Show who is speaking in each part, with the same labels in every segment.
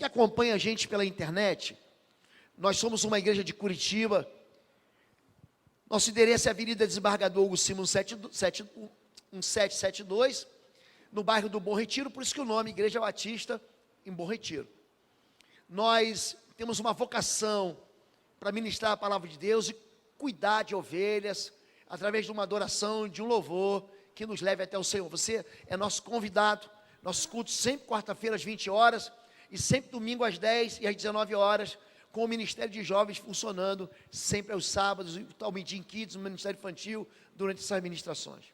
Speaker 1: acompanha a gente pela internet, nós somos uma igreja de Curitiba. Nosso endereço é Avenida Desembargador Hugo Simons 1772, no bairro do Bom Retiro, por isso que o nome Igreja Batista em Bom Retiro. Nós temos uma vocação para ministrar a palavra de Deus e cuidar de ovelhas, através de uma adoração, de um louvor, que nos leve até o Senhor. Você é nosso convidado, nossos cultos sempre quarta-feira às 20 horas, e sempre domingo às 10 e às 19 horas, com o Ministério de Jovens funcionando, sempre aos sábados, o Talmidim Kids, o Ministério Infantil, durante essas ministrações.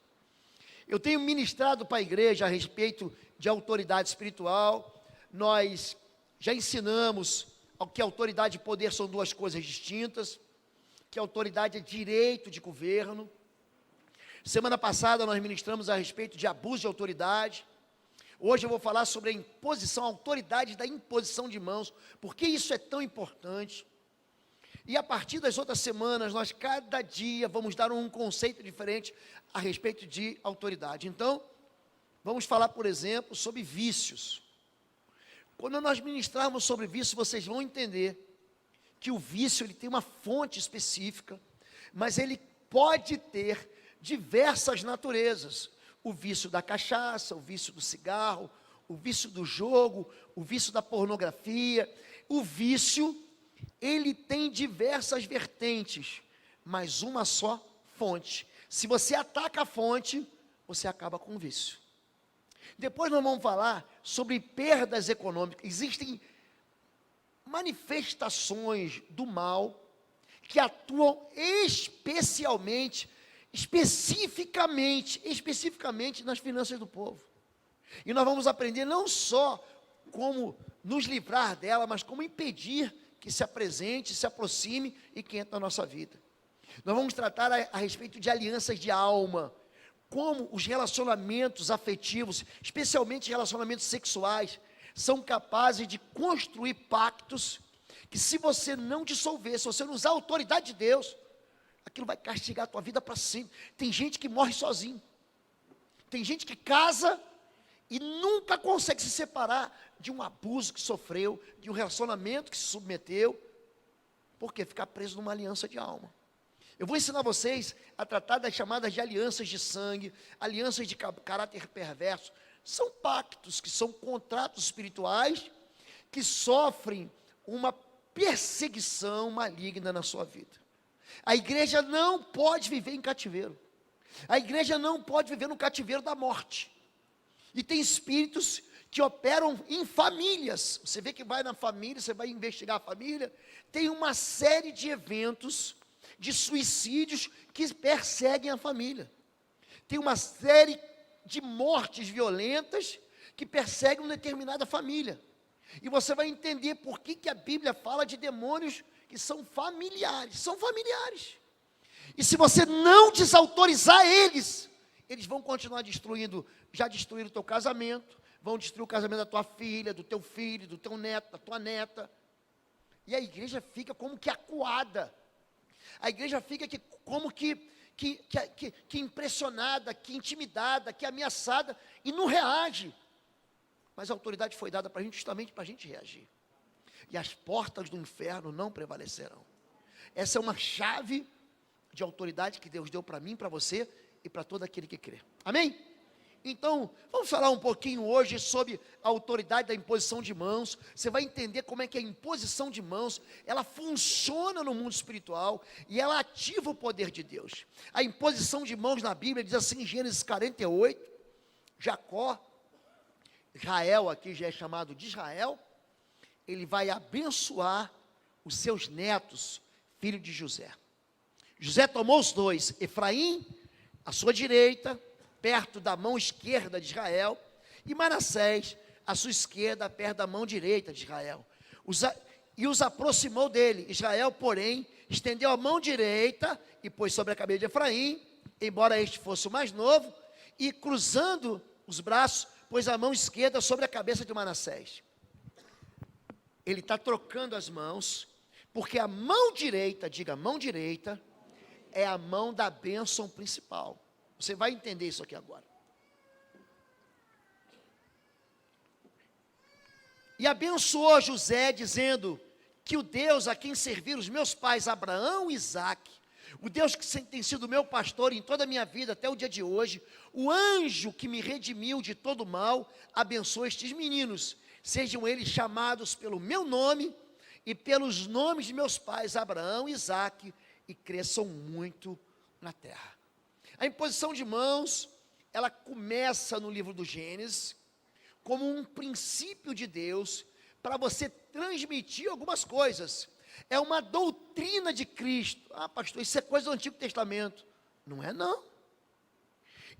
Speaker 1: Eu tenho ministrado para a igreja a respeito de autoridade espiritual. Nós já ensinamos que autoridade e poder são duas coisas distintas, que autoridade é direito de governo. Semana passada nós ministramos a respeito de abuso de autoridade. Hoje eu vou falar sobre a imposição, a autoridade da imposição de mãos, porque isso é tão importante. E a partir das outras semanas, nós cada dia vamos dar um conceito diferente a respeito de autoridade. Então, vamos falar, por exemplo, sobre vícios. Quando nós ministrarmos sobre vício, vocês vão entender que o vício ele tem uma fonte específica, mas ele pode ter diversas naturezas. O vício da cachaça, o vício do cigarro, o vício do jogo, o vício da pornografia. O vício, ele tem diversas vertentes, mas uma só fonte. Se você ataca a fonte, você acaba com o vício. Depois nós vamos falar sobre perdas econômicas. Existem manifestações do mal que atuam especificamente nas finanças do povo. E nós vamos aprender não só como nos livrar dela, mas como impedir que se apresente, se aproxime e que entre na nossa vida. Nós vamos tratar a respeito de alianças de alma, como os relacionamentos afetivos, especialmente relacionamentos sexuais, são capazes de construir pactos que, se você não dissolver, se você não usar a autoridade de Deus, aquilo vai castigar a tua vida para sempre. Tem gente que morre sozinho. Tem gente que casa e nunca consegue se separar de um abuso que sofreu, de um relacionamento que se submeteu. Por quê? Ficar preso numa aliança de alma. Eu vou ensinar vocês a tratar das chamadas de alianças de sangue, alianças de caráter perverso. São pactos, que são contratos espirituais, que sofrem uma perseguição maligna na sua vida. A igreja não pode viver em cativeiro. A igreja não pode viver no cativeiro da morte. E tem espíritos que operam em famílias. Você vê que vai na família, você vai investigar a família, tem uma série de eventos, de suicídios que perseguem a família. Tem uma série de mortes violentas que perseguem uma determinada família. E você vai entender por que a Bíblia fala de demônios que são familiares. São familiares. E se você não desautorizar eles, eles vão continuar destruindo. Já destruíram o teu casamento, vão destruir o casamento da tua filha, do teu filho, do teu neto, da tua neta. E a igreja fica como que acuada. A igreja fica como que impressionada, que intimidada, que ameaçada, e não reage. Mas a autoridade foi dada para a gente justamente para a gente reagir. E as portas do inferno não prevalecerão. Essa é uma chave de autoridade que Deus deu para mim, para você e para todo aquele que crê. Amém? Então, vamos falar um pouquinho hoje sobre a autoridade da imposição de mãos. Você vai entender como é que a imposição de mãos, ela funciona no mundo espiritual e ela ativa o poder de Deus. A imposição de mãos na Bíblia diz assim em Gênesis 48, Jacó, Israel aqui já é chamado de Israel, ele vai abençoar os seus netos, filho de José. José tomou os dois, Efraim, à sua direita, perto da mão esquerda de Israel, e Manassés, à sua esquerda, perto da mão direita de Israel. E os aproximou dele. Israel, porém, estendeu a mão direita e pôs sobre a cabeça de Efraim, embora este fosse o mais novo, e cruzando os braços, pôs a mão esquerda sobre a cabeça de Manassés. Ele está trocando as mãos, porque a mão direita, diga mão direita, é a mão da bênção principal. Você vai entender isso aqui agora. E abençoou José, dizendo que o Deus a quem serviram os meus pais, Abraão e Isaque, o Deus que tem sido meu pastor em toda a minha vida até o dia de hoje, o anjo que me redimiu de todo mal, abençoe estes meninos, sejam eles chamados pelo meu nome e pelos nomes de meus pais, Abraão e Isaque, e cresçam muito na terra. A imposição de mãos, ela começa no livro do Gênesis, como um princípio de Deus, para você transmitir algumas coisas. É uma doutrina de Cristo. Ah, pastor, isso é coisa do Antigo Testamento. Não é, não.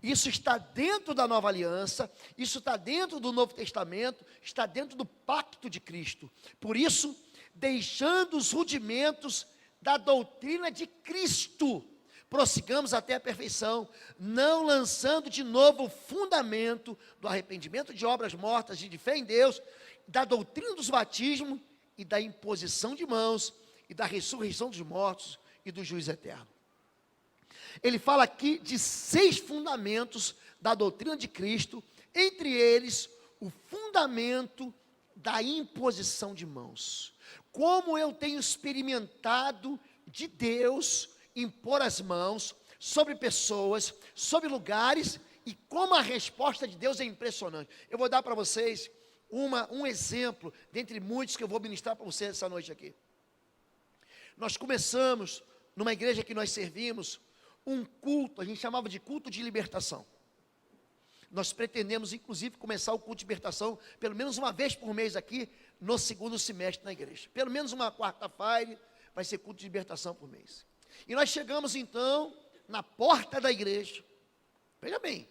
Speaker 1: Isso está dentro da Nova Aliança, isso está dentro do Novo Testamento, está dentro do pacto de Cristo. Por isso, deixando os rudimentos da doutrina de Cristo, prossigamos até a perfeição, não lançando de novo o fundamento do arrependimento de obras mortas e de fé em Deus, da doutrina dos batismos e da imposição de mãos e da ressurreição dos mortos e do juízo eterno. Ele fala aqui de 6 fundamentos da doutrina de Cristo, entre eles o fundamento da imposição de mãos. Como eu tenho experimentado de Deus impor as mãos sobre pessoas, sobre lugares, e como a resposta de Deus é impressionante. Eu vou dar para vocês um exemplo, dentre muitos que eu vou ministrar para vocês essa noite aqui. Nós começamos, numa igreja que nós servimos, um culto, a gente chamava de culto de libertação. Nós pretendemos, inclusive, começar o culto de libertação, pelo menos uma vez por mês aqui, no segundo semestre na igreja. Pelo menos uma quarta-feira, vai ser culto de libertação por mês. E nós chegamos então, na porta da igreja, veja bem,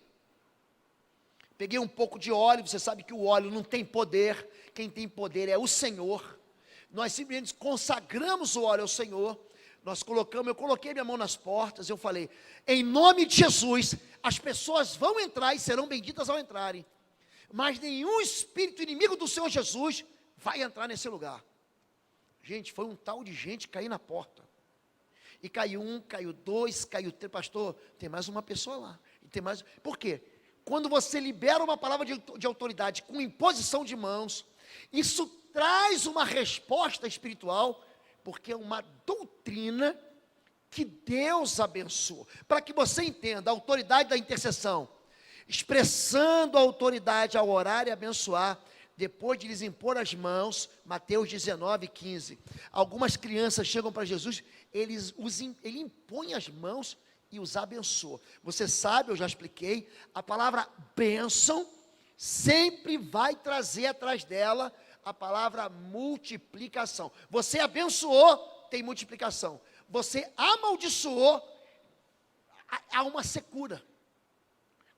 Speaker 1: peguei um pouco de óleo, você sabe que o óleo não tem poder, quem tem poder é o Senhor. Nós simplesmente consagramos o óleo ao Senhor, eu coloquei minha mão nas portas, eu falei, em nome de Jesus, as pessoas vão entrar e serão benditas ao entrarem, mas nenhum espírito inimigo do Senhor Jesus vai entrar nesse lugar. Gente, foi um tal de gente cair na porta, e caiu um, caiu dois, caiu três, pastor, tem mais uma pessoa lá, e tem mais, por quê? Quando você libera uma palavra de autoridade com imposição de mãos, isso traz uma resposta espiritual, porque é uma doutrina que Deus abençoa. Para que você entenda, a autoridade da intercessão, expressando a autoridade ao orar e abençoar, depois de lhes impor as mãos, Mateus 19, 15. Algumas crianças chegam para Jesus, ele impõe as mãos e os abençoa. Você sabe, eu já expliquei, a palavra bênção sempre vai trazer atrás dela a palavra multiplicação. Você abençoou, tem multiplicação. Você amaldiçoou, há uma secura.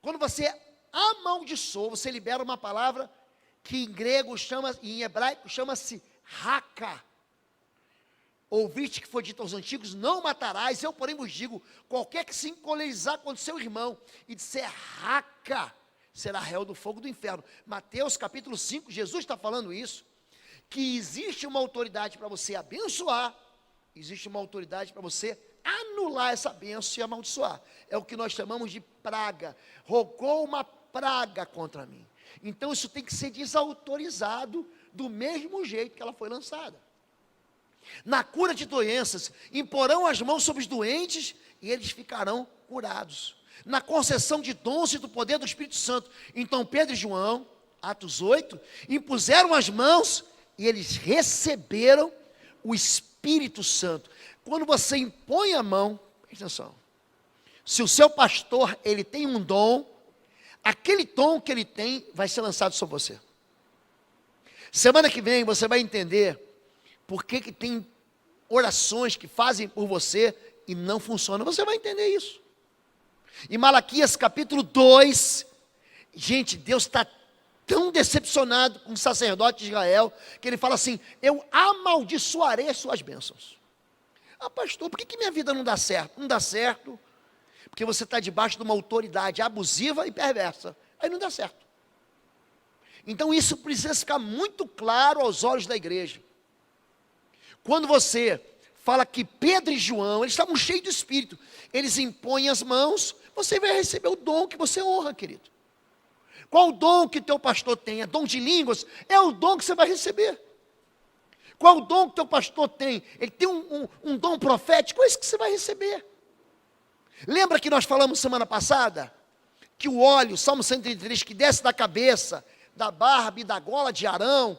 Speaker 1: Quando você amaldiçoou, você libera uma palavra que em grego chama, em hebraico chama-se raka. Ouviste que foi dito aos antigos, não matarás, eu porém vos digo, qualquer que se encolerizar contra o seu irmão e disser raka, será réu do fogo do inferno. Mateus capítulo 5, Jesus está falando isso, que existe uma autoridade para você abençoar, existe uma autoridade para você anular essa bênção e amaldiçoar. É o que nós chamamos de praga. Rogou uma praga contra mim. Então isso tem que ser desautorizado do mesmo jeito que ela foi lançada. Na cura de doenças, imporão as mãos sobre os doentes e eles ficarão curados. Na concessão de dons e do poder do Espírito Santo, então Pedro e João, Atos 8, impuseram as mãos e eles receberam o Espírito Santo. Quando você impõe a mão, presta atenção, se o seu pastor, ele tem um dom, aquele dom que ele tem, vai ser lançado sobre você. Semana que vem, você vai entender por que tem orações que fazem por você e não funcionam. Você vai entender isso. Em Malaquias capítulo 2, gente, Deus está tão decepcionado com o sacerdote de Israel, que ele fala assim, eu amaldiçoarei as suas bênçãos. Ah, pastor, por que minha vida não dá certo? Não dá certo, porque você está debaixo de uma autoridade abusiva e perversa. Aí não dá certo. Então isso precisa ficar muito claro aos olhos da igreja. Quando você fala que Pedro e João, eles estavam cheios do Espírito, eles impõem as mãos, você vai receber o dom que você honra, querido. Qual o dom que teu pastor tem? É dom de línguas? É o dom que você vai receber. Qual o dom que teu pastor tem? Ele tem um dom profético? É isso que você vai receber. Lembra que nós falamos semana passada? Que o óleo, Salmo 133, que desce da cabeça, da barba e da gola de Arão,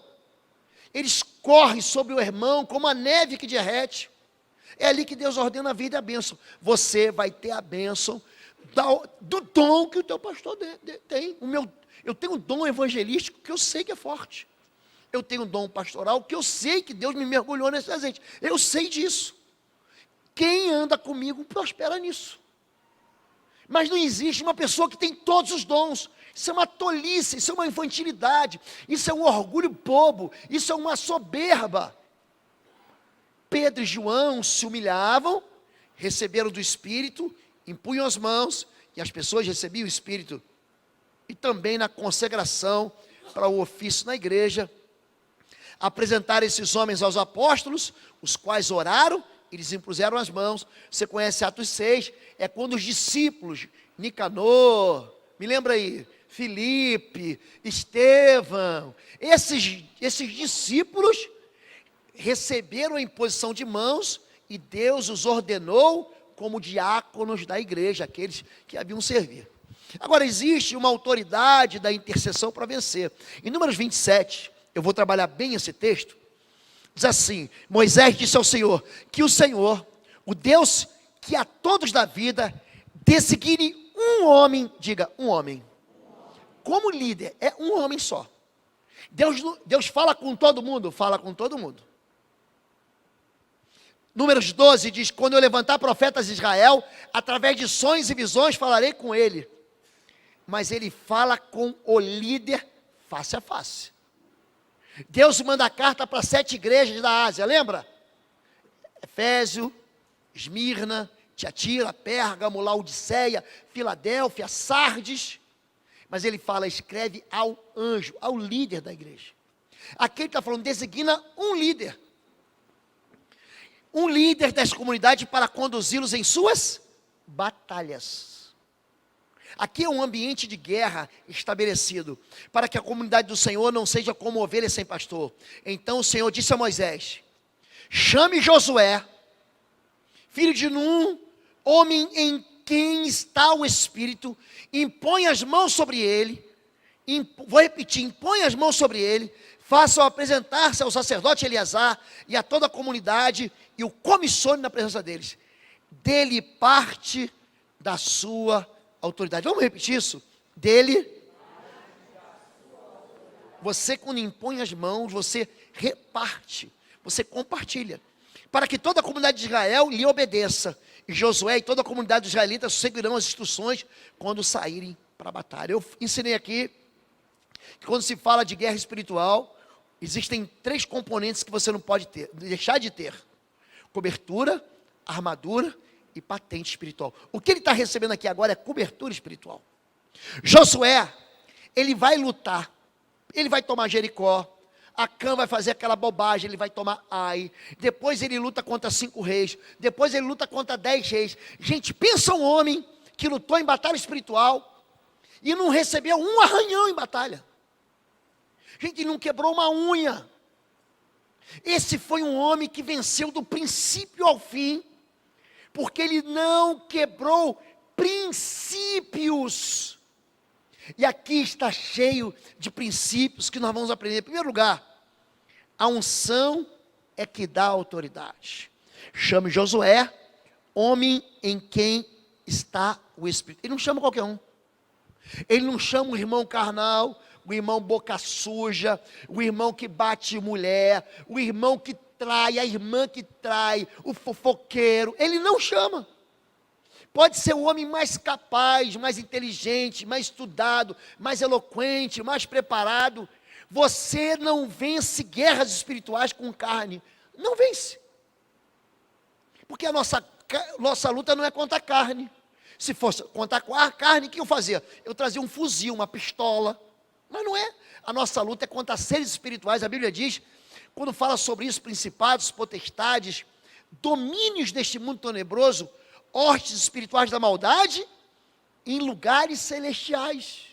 Speaker 1: ele escorre sobre o irmão como a neve que derrete. É ali que Deus ordena a vida e a bênção. Você vai ter a bênção do dom que o teu pastor tem. Eu tenho um dom evangelístico que eu sei que é forte. Eu tenho um dom pastoral que eu sei que Deus me mergulhou nesse azeite. Eu sei disso. Quem anda comigo prospera nisso. Mas não existe uma pessoa que tem todos os dons. Isso é uma tolice, isso é uma infantilidade, isso é um orgulho bobo, isso é uma soberba. Pedro e João se humilhavam, receberam do Espírito, impunham as mãos, e as pessoas recebiam o Espírito. E também na consagração para o ofício na igreja, apresentaram esses homens aos apóstolos, os quais oraram, eles impuseram as mãos. Você conhece Atos 6, é quando os discípulos, Nicanor, me lembra aí, Filipe, Estevão, esses discípulos receberam a imposição de mãos e Deus os ordenou como diáconos da igreja, aqueles que haviam servir. Agora, existe uma autoridade da intercessão para vencer. Em Números 27, eu vou trabalhar bem esse texto, diz assim: Moisés disse ao Senhor, que o Senhor, o Deus que a todos dá vida, designe um homem, diga, um homem, como líder, é um homem só. Deus fala com todo mundo? Fala com todo mundo. Números 12 diz, quando eu levantar profetas de Israel, através de sonhos e visões falarei com ele. Mas ele fala com o líder face a face. Deus manda a carta para 7 igrejas da Ásia, lembra? Efésio, Esmirna, Tiatira, Pérgamo, Laodiceia, Filadélfia, Sardes. Mas ele fala, escreve ao anjo, ao líder da igreja. Aqui ele está falando, designa um líder. Um líder das comunidades para conduzi-los em suas batalhas. Aqui é um ambiente de guerra estabelecido, para que a comunidade do Senhor não seja como ovelha sem pastor. Então o Senhor disse a Moisés, chame Josué, filho de Num, homem em quem está o Espírito, impõe as mãos sobre ele, vou repetir, impõe as mãos sobre ele, faça-o apresentar-se ao sacerdote Eleazar e a toda a comunidade, e o comissione na presença deles. Dele parte da sua autoridade. Vamos repetir isso? Dele. Você, quando impõe as mãos, você reparte, você compartilha, para que toda a comunidade de Israel lhe obedeça. E Josué e toda a comunidade dos israelitas seguirão as instruções quando saírem para a batalha. Eu ensinei aqui que quando se fala de guerra espiritual, existem 3 componentes que você não pode deixar de ter: cobertura, armadura e patente espiritual. O que ele está recebendo aqui agora é cobertura espiritual. Josué, ele vai lutar, ele vai tomar Jericó, Acã vai fazer aquela bobagem, ele vai tomar Ai, depois ele luta contra 5 reis, depois ele luta contra 10 reis. Gente, pensa um homem que lutou em batalha espiritual e não recebeu um arranhão em batalha. Gente, ele não quebrou uma unha. Esse foi um homem que venceu do princípio ao fim, porque ele não quebrou princípios. E aqui está cheio de princípios que nós vamos aprender. Em primeiro lugar, a unção é que dá autoridade. Chame Josué, homem em quem está o Espírito. Ele não chama qualquer um. Ele não chama o irmão carnal, o irmão boca suja, o irmão que bate mulher, o irmão que trai, a irmã que trai, o fofoqueiro. Ele não chama. Pode ser o homem mais capaz, mais inteligente, mais estudado, mais eloquente, mais preparado. Você não vence guerras espirituais com carne. Não vence. Porque a nossa luta não é contra a carne. Se fosse contra a carne, o que eu fazia? Eu trazia um fuzil, uma pistola. Mas não é. A nossa luta é contra seres espirituais. A Bíblia diz, quando fala sobre isso, principados, potestades, domínios deste mundo tenebroso, hostes espirituais da maldade, em lugares celestiais.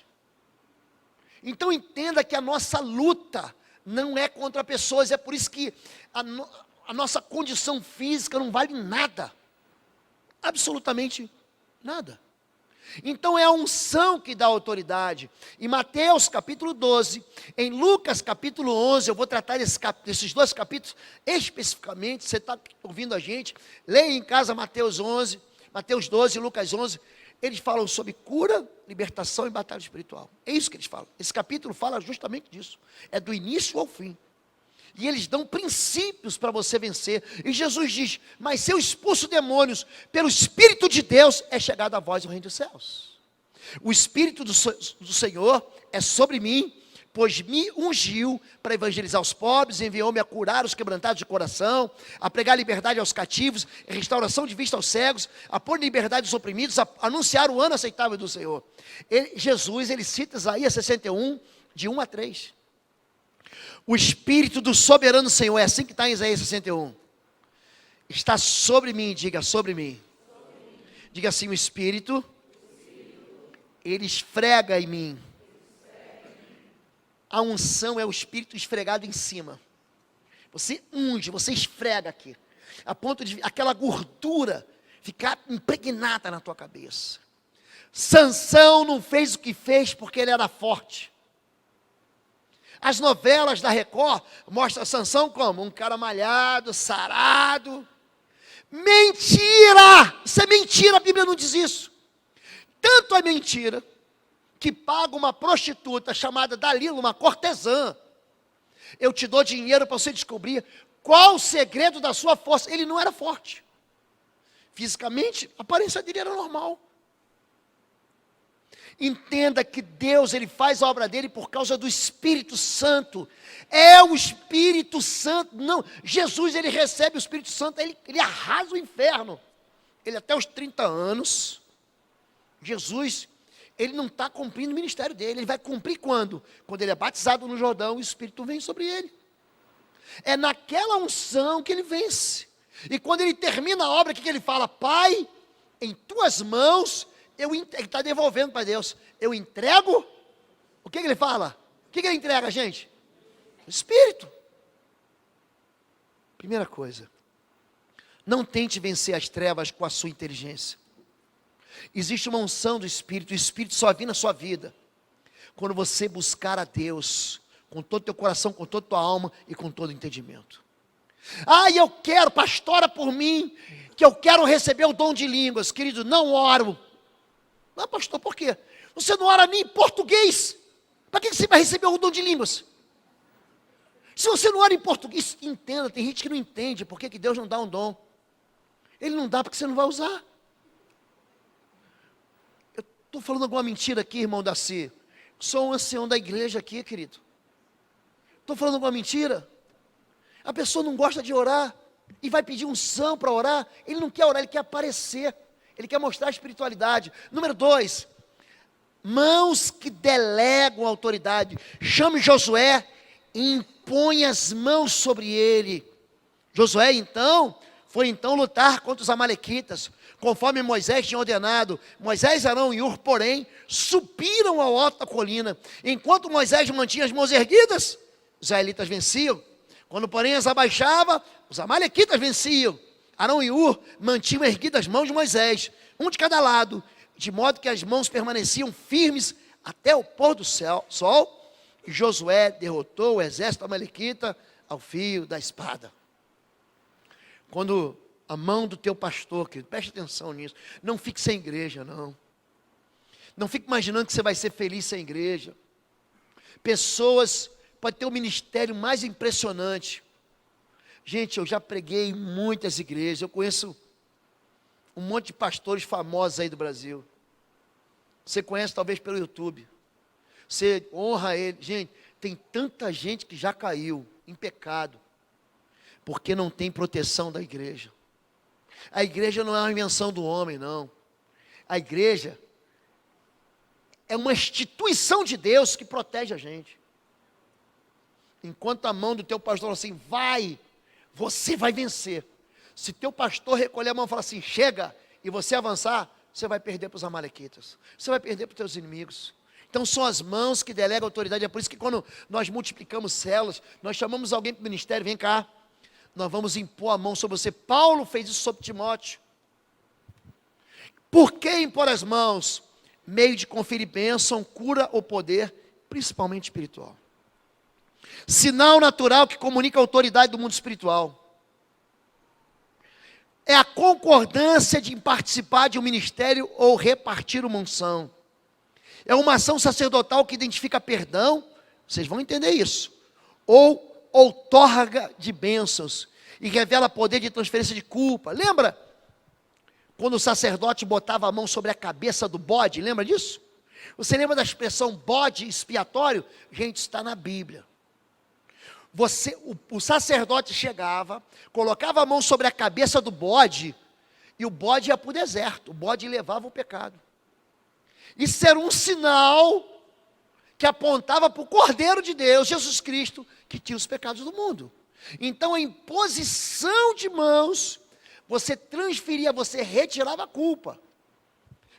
Speaker 1: Então entenda que a nossa luta não é contra pessoas, é por isso que a nossa condição física não vale nada, absolutamente nada. Então é a unção que dá autoridade. Em Mateus capítulo 12, em Lucas capítulo 11, eu vou tratar desses dois capítulos especificamente. Você está ouvindo a gente? Leia em casa Mateus 11, Mateus 12 e Lucas 11. Eles falam sobre cura, libertação e batalha espiritual. É isso que eles falam. Esse capítulo fala justamente disso. É do início ao fim. E eles dão princípios para você vencer. E Jesus diz: mas se eu expulso demônios pelo Espírito de Deus, é chegado a vós o reino dos céus. O Espírito do Senhor é sobre mim, pois me ungiu para evangelizar os pobres, enviou-me a curar os quebrantados de coração, a pregar liberdade aos cativos, restauração de vista aos cegos, a pôr liberdade os oprimidos, a anunciar o ano aceitável do Senhor. Jesus cita Isaías 61, de 1 a 3. O Espírito do soberano Senhor, é assim que está em Isaías 61, está sobre mim. Diga: sobre mim. Diga assim: o Espírito, ele esfrega em mim. A unção é o Espírito esfregado em cima. Você unge, você esfrega aqui, a ponto de aquela gordura ficar impregnada na tua cabeça. Sansão não fez o que fez porque ele era forte. As novelas da Record mostram Sansão como um cara malhado, sarado. Mentira! Isso é mentira, a Bíblia não diz isso. Tanto é mentira que paga uma prostituta chamada Dalila, uma cortesã. Eu te dou dinheiro para você descobrir qual o segredo da sua força. Ele não era forte. Fisicamente, a aparência dele era normal. Entenda que Deus, ele faz a obra dele por causa do Espírito Santo. É o Espírito Santo. Não, Jesus, ele recebe o Espírito Santo, ele arrasa o inferno. Ele até os 30 anos, Jesus, ele não está cumprindo o ministério dele. Ele vai cumprir quando? Quando ele é batizado no Jordão e o Espírito vem sobre ele. É naquela unção que ele vence. E quando ele termina a obra, o que ele fala? Pai, em tuas mãos, ele está devolvendo para Deus. Eu entrego, o que ele fala? O que ele entrega, gente? O Espírito. Primeira coisa, não tente vencer as trevas com a sua inteligência. Existe uma unção do Espírito, o Espírito só vem na sua vida quando você buscar a Deus com todo o teu coração, com toda a tua alma e com todo o entendimento. Eu quero, pastora por mim, que eu quero receber o dom de línguas. Querido, não oro. Não, pastor, por quê? Você não ora nem em português. Para que você vai receber o dom de línguas? Se você não ora em português, entenda, tem gente que não entende por que Deus não dá um dom. Ele não dá porque você não vai usar. Eu estou falando alguma mentira aqui, irmão Daci. Sou um ancião da igreja aqui, querido. Estou falando alguma mentira? A pessoa não gosta de orar e vai pedir unção para orar. Ele não quer orar, ele quer aparecer. Ele quer mostrar a espiritualidade. Número 2, mãos que delegam autoridade. Chame Josué e impõe as mãos sobre ele. Josué foi lutar contra os amalequitas, conforme Moisés tinha ordenado. Moisés, Arão e Hur, porém, subiram ao alto da colina. Enquanto Moisés mantinha as mãos erguidas, os israelitas venciam. Quando, porém, as abaixava, os amalequitas venciam. Arão e Hur mantinham erguidas as mãos de Moisés, um de cada lado, de modo que as mãos permaneciam firmes até o pôr do sol, e Josué derrotou o exército amalequita ao fio da espada. Quando a mão do teu pastor, querido, preste atenção nisso, não fique sem igreja, não. Não fique imaginando que você vai ser feliz sem igreja. Pessoas podem ter o ministério mais impressionante. Gente, eu já preguei em muitas igrejas, eu conheço um monte de pastores famosos aí do Brasil. Você conhece talvez pelo YouTube. Você honra ele. Gente, tem tanta gente que já caiu em pecado, porque não tem proteção da igreja. A igreja não é uma invenção do homem, não. A igreja é uma instituição de Deus que protege a gente. Enquanto a mão do teu pastor fala assim, vai, você vai vencer. Se teu pastor recolher a mão e falar assim, chega, e você avançar, você vai perder para os amalequitas. Você vai perder para os teus inimigos. Então são as mãos que delegam autoridade. É por isso que quando nós multiplicamos células, nós chamamos alguém para o ministério, vem cá, nós vamos impor a mão sobre você. Paulo fez isso sobre Timóteo. Por que impor as mãos? Meio de conferir bênção, cura ou poder, principalmente espiritual. Sinal natural que comunica a autoridade do mundo espiritual. É a concordância de participar de um ministério ou repartir uma unção. É uma ação sacerdotal que identifica perdão, vocês vão entender isso, ou outorga de bênçãos, e revela poder de transferência de culpa. Lembra? Quando o sacerdote botava a mão sobre a cabeça do bode, lembra disso? Você lembra da expressão bode expiatório? Gente, está na Bíblia. O sacerdote chegava, colocava a mão sobre a cabeça do bode, e o bode ia para o deserto, o bode levava o pecado. Isso era um sinal que apontava para o Cordeiro de Deus, Jesus Cristo, que tinha os pecados do mundo. Então a imposição de mãos, você transferia, você retirava a culpa.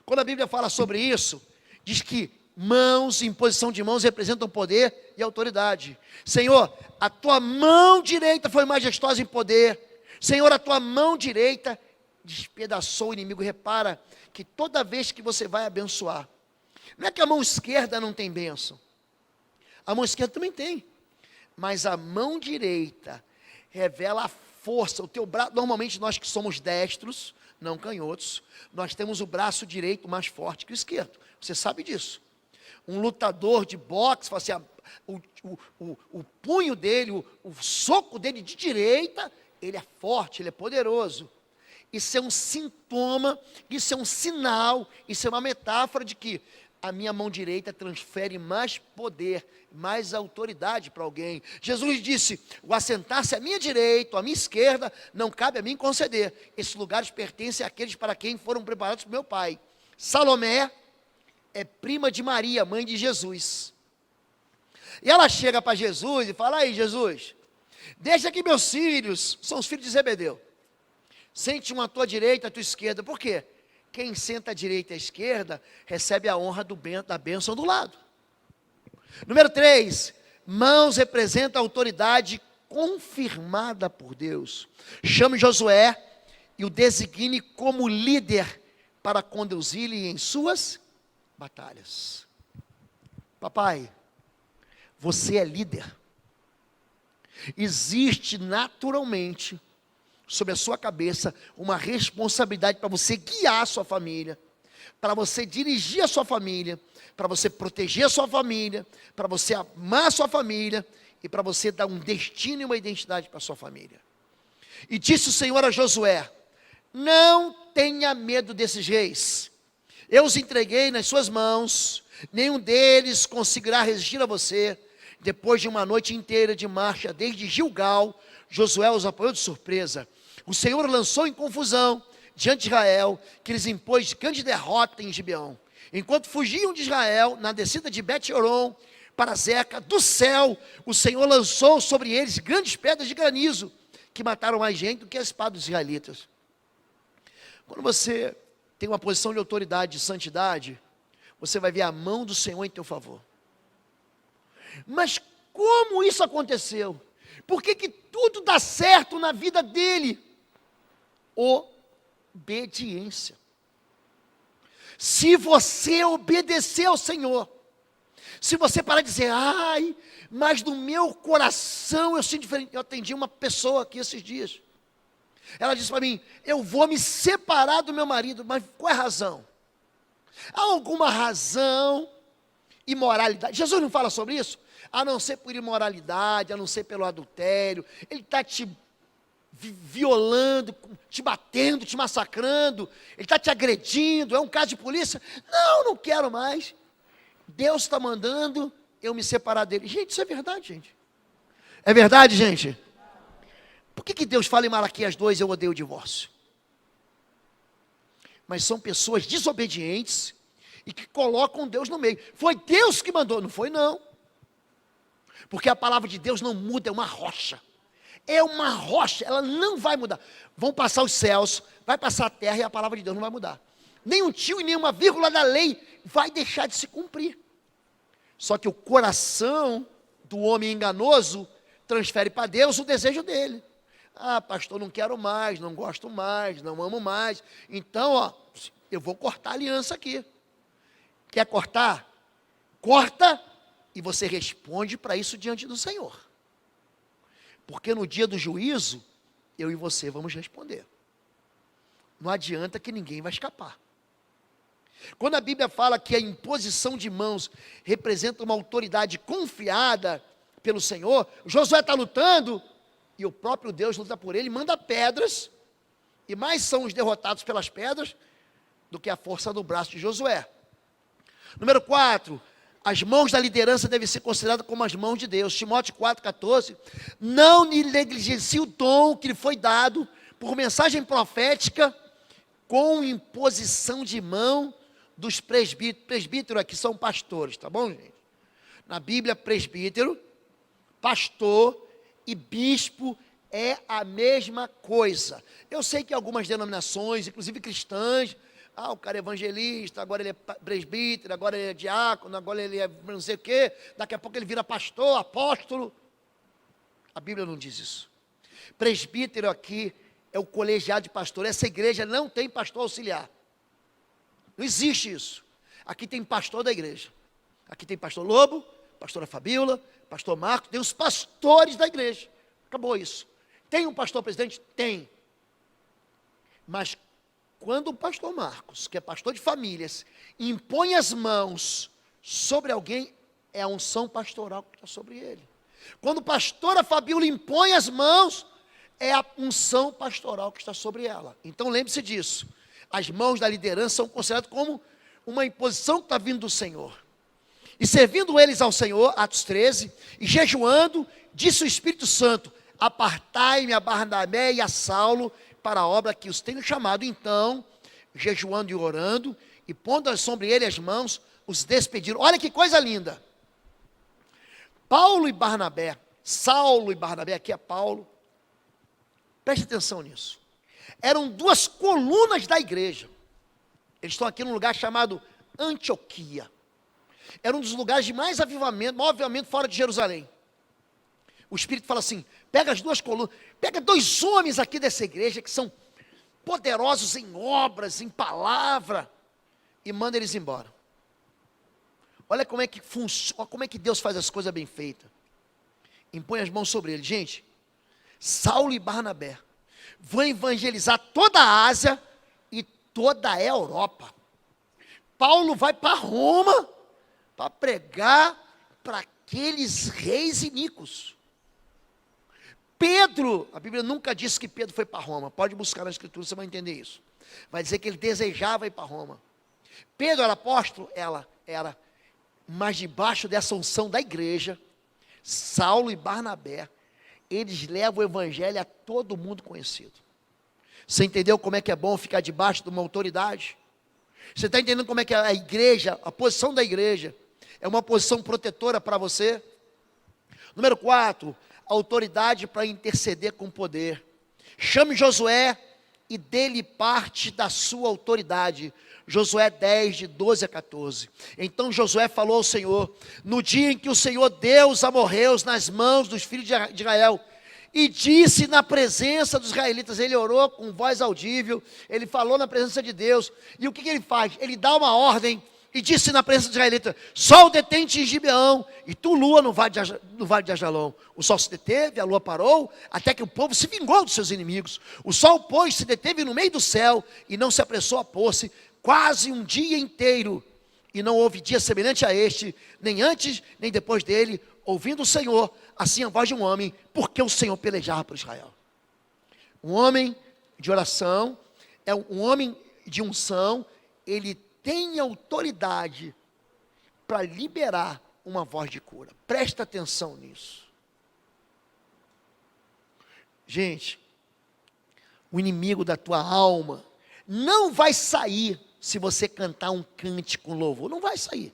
Speaker 1: Quando a Bíblia fala sobre isso, diz que mãos, imposição de mãos representam poder e autoridade. Senhor, a tua mão direita foi majestosa em poder. Senhor, a tua mão direita despedaçou o inimigo. Repara que toda vez que você vai abençoar, não é que a mão esquerda não tem bênção. A mão esquerda também tem. Mas a mão direita revela a força. O teu braço, normalmente nós que somos destros, não canhotos, nós temos o braço direito mais forte que o esquerdo. Você sabe disso. Um lutador de boxe, fala assim, o punho dele, o soco dele de direita, ele é forte, ele é poderoso. Isso é um sintoma, isso é um sinal, isso é uma metáfora de que a minha mão direita transfere mais poder, mais autoridade para alguém. Jesus disse, o assentar-se à minha direita, à minha esquerda, não cabe a mim conceder. Esses lugares pertencem àqueles para quem foram preparados por meu Pai. Salomé é prima de Maria, mãe de Jesus. E ela chega para Jesus e fala, aí Jesus, deixa que meus filhos, são os filhos de Zebedeu, sente um à tua direita, à tua esquerda. Por quê? Quem senta à direita e à esquerda, recebe a honra da bênção do lado. Número 3, mãos representam a autoridade confirmada por Deus. Chame Josué e o designe como líder para conduzir-lhe em suas batalhas. Papai, você é líder. Existe naturalmente sobre a sua cabeça uma responsabilidade para você guiar a sua família, para você dirigir a sua família, para você proteger a sua família, para você amar a sua família e para você dar um destino e uma identidade para a sua família. E disse o Senhor a Josué, não tenha medo desses reis, eu os entreguei nas suas mãos, nenhum deles conseguirá resistir a você. Depois de uma noite inteira de marcha desde Gilgal, Josué os apoiou de surpresa. O Senhor lançou em confusão diante de Israel, que lhes impôs grande derrota em Gibeão. Enquanto fugiam de Israel, na descida de Bet-Horon para Zeca, do céu, o Senhor lançou sobre eles grandes pedras de granizo, que mataram mais gente do que a espada dos israelitas. Quando você tem uma posição de autoridade, de santidade, você vai ver a mão do Senhor em teu favor. Mas como isso aconteceu? Por que que tudo dá certo na vida dele? Obediência. Se você obedecer ao Senhor, se você parar de dizer, ai, mas no meu coração eu sinto diferente. Eu atendi uma pessoa aqui esses dias. Ela disse para mim, eu vou me separar do meu marido, mas qual é a razão? Há alguma razão? Imoralidade. Jesus não fala sobre isso? A não ser por imoralidade, a não ser pelo adultério. Ele está te violando, te batendo, te massacrando. Ele está te agredindo. É um caso de polícia? Não, não quero mais. Deus está mandando eu me separar dele. Gente, isso é verdade, gente. É verdade, gente? Por que Deus fala em Malaquias 2, eu odeio o divórcio? Mas são pessoas desobedientes e que colocam Deus no meio. Foi Deus que mandou, não foi não. Porque a palavra de Deus não muda, é uma rocha. É uma rocha, ela não vai mudar. Vão passar os céus, vai passar a terra e a palavra de Deus não vai mudar. Nem um tio e nenhuma vírgula da lei vai deixar de se cumprir. Só que o coração do homem enganoso transfere para Deus o desejo dele. Ah, pastor, não quero mais, não gosto mais, não amo mais. Então, ó, eu vou cortar a aliança aqui. Quer cortar? Corta e você responde para isso diante do Senhor. Porque no dia do juízo, eu e você vamos responder. Não adianta que ninguém vai escapar. Quando a Bíblia fala que a imposição de mãos representa uma autoridade confiada pelo Senhor, Josué está lutando, e o próprio Deus luta por ele, manda pedras, e mais são os derrotados pelas pedras, do que a força do braço de Josué. Número 4, as mãos da liderança devem ser consideradas como as mãos de Deus. Timóteo 4,14, não negligencie o dom que lhe foi dado, por mensagem profética, com imposição de mão dos presbíteros. Presbítero aqui são pastores, tá bom, gente? Na Bíblia, presbítero, pastor e bispo é a mesma coisa. Eu sei que algumas denominações, inclusive cristãs, o cara é evangelista, agora ele é presbítero, agora ele é diácono, agora ele é não sei o quê, daqui a pouco ele vira pastor, apóstolo. A Bíblia não diz isso. Presbítero aqui é o colegiado de pastor. Essa igreja não tem pastor auxiliar. Não existe isso. Aqui tem pastor da igreja. Aqui tem pastor Lobo, pastora Fabíola, pastor Marcos, tem os pastores da igreja. Acabou isso. Tem um pastor presidente? Tem. Mas quando o pastor Marcos, que é pastor de famílias, impõe as mãos sobre alguém, é a unção pastoral que está sobre ele. Quando a pastora Fabíola impõe as mãos, é a unção pastoral que está sobre ela. Então lembre-se disso. As mãos da liderança são consideradas como uma imposição que está vindo do Senhor. E servindo eles ao Senhor, Atos 13, e jejuando, disse o Espírito Santo, apartai-me a Barnabé e a Saulo para a obra que os tenho chamado. Então, jejuando e orando, e pondo sobre ele as mãos, os despediram. Olha que coisa linda. Paulo e Barnabé, Saulo e Barnabé, aqui é Paulo, preste atenção nisso. Eram duas colunas da igreja. Eles estão aqui num lugar chamado Antioquia. Era um dos lugares de mais avivamento, maior avivamento fora de Jerusalém. O Espírito fala assim, pega as duas colunas, pega dois homens aqui dessa igreja que são poderosos em obras, em palavra, e manda eles embora. Olha como é que funciona, como é que Deus faz as coisas bem feitas. Impõe as mãos sobre eles. Gente, Saulo e Barnabé vão evangelizar toda a Ásia e toda a Europa. Paulo vai para Roma para pregar para aqueles reis iníquos. Pedro, a Bíblia nunca disse que Pedro foi para Roma. Pode buscar na Escritura, você vai entender isso. Vai dizer que ele desejava ir para Roma. Pedro era apóstolo? Ela era. Mas debaixo dessa unção da igreja, Saulo e Barnabé, eles levam o evangelho a todo mundo conhecido. Você entendeu como é que é bom ficar debaixo de uma autoridade? Você está entendendo como é que a igreja, a posição da igreja, é uma posição protetora para você? Número 4, autoridade para interceder com poder. Chame Josué e dê-lhe parte da sua autoridade. Josué 10, de 12 a 14. Então Josué falou ao Senhor, no dia em que o Senhor deu os amorreus nas mãos dos filhos de Israel, e disse na presença dos israelitas, ele orou com voz audível, ele falou na presença de Deus, e o que ele faz? Ele dá uma ordem, e disse na presença dos israelitas, sol detente em Gibeão, e tu lua no vale de Ajalon. O sol se deteve, a lua parou, até que o povo se vingou dos seus inimigos. O sol, pois, se deteve no meio do céu, e não se apressou a pôr-se, quase um dia inteiro, e não houve dia semelhante a este, nem antes, nem depois dele, ouvindo o Senhor, assim a voz de um homem, porque o Senhor pelejava por Israel. Um homem de oração, é um homem de unção, ele tem autoridade para liberar uma voz de cura. Presta atenção nisso. Gente, o inimigo da tua alma não vai sair se você cantar um cântico com louvor. Não vai sair.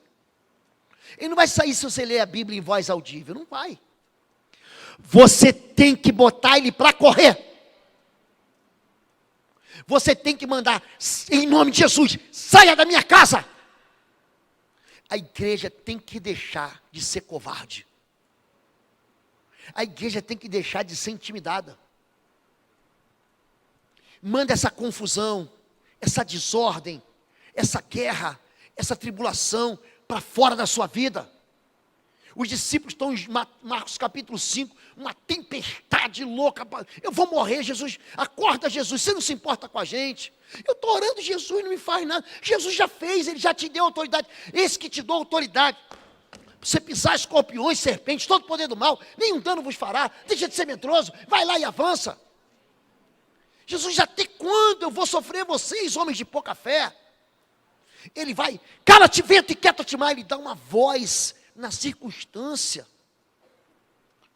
Speaker 1: Ele não vai sair se você ler a Bíblia em voz audível. Não vai. Você tem que botar ele para correr. Você tem que mandar, em nome de Jesus, saia da minha casa. A igreja tem que deixar de ser covarde. A igreja tem que deixar de ser intimidada. Manda essa confusão, essa desordem, essa guerra, essa tribulação para fora da sua vida. Os discípulos estão em Marcos capítulo 5, uma tempestade louca. Eu vou morrer, Jesus, acorda Jesus, você não se importa com a gente. Eu estou orando, Jesus não me faz nada. Jesus já fez, Ele já te deu autoridade. Esse que te deu autoridade. Você pisar escorpiões, serpentes, todo o poder do mal, nenhum dano vos fará. Deixa de ser medroso, vai lá e avança. Jesus, até quando eu vou sofrer vocês, homens de pouca fé? Ele vai, cala-te vento e quieta-te mar. Ele dá uma voz na circunstância.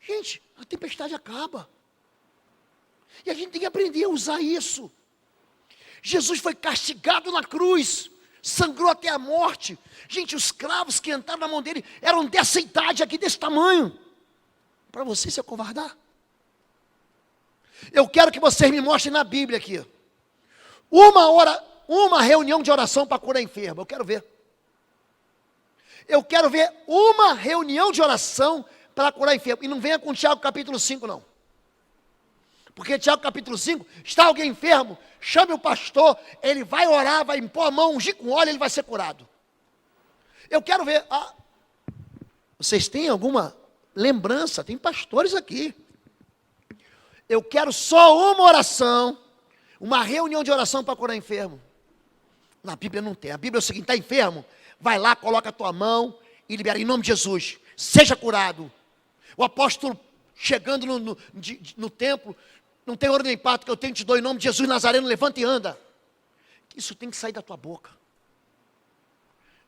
Speaker 1: Gente, a tempestade acaba. E a gente tem que aprender a usar isso. Jesus foi castigado na cruz, sangrou até a morte. Gente, os cravos que entraram na mão dele eram dessa idade aqui, desse tamanho. Para você se acovardar. Eu quero que vocês me mostrem na Bíblia aqui. Uma reunião de oração para curar enfermo. Eu quero ver. Eu quero ver uma reunião de oração para curar enfermo. E não venha com Tiago capítulo 5 não. Porque Tiago capítulo 5, está alguém enfermo, chame o pastor, ele vai orar, vai impor a mão, ungir com óleo, ele vai ser curado. Eu quero ver, vocês têm alguma lembrança? Tem pastores aqui. Eu quero só uma oração, uma reunião de oração para curar enfermo. Na Bíblia não tem. A Bíblia é o seguinte: está enfermo? Vai lá, coloca a tua mão e libera, em nome de Jesus, seja curado. O apóstolo chegando no templo, não tem ouro nem pato que eu tenho, te dou em nome de Jesus Nazareno, levanta e anda. Isso tem que sair da tua boca.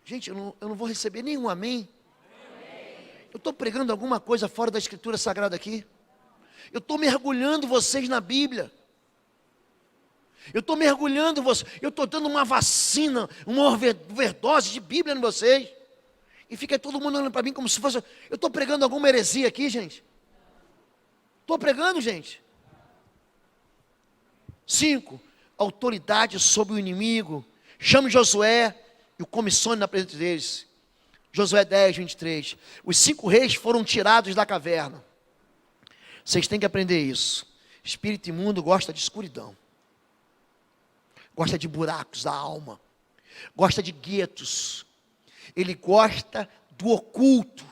Speaker 1: Gente, eu não vou receber nenhum amém. Eu estou pregando alguma coisa fora da Escritura Sagrada aqui. Eu estou mergulhando vocês na Bíblia. Eu estou mergulhando vocês. Eu estou dando uma vacina, uma overdose de Bíblia em vocês. E fica todo mundo olhando para mim como se fosse... Eu estou pregando alguma heresia aqui, gente. Estou pregando, gente. 5. Autoridade sobre o inimigo. Chame Josué e o comissione na presença deles. Josué 10, 23. Os 5 reis foram tirados da caverna. Vocês têm que aprender isso. Espírito imundo gosta de escuridão. Gosta de buracos da alma. Gosta de guetos. Ele gosta do oculto.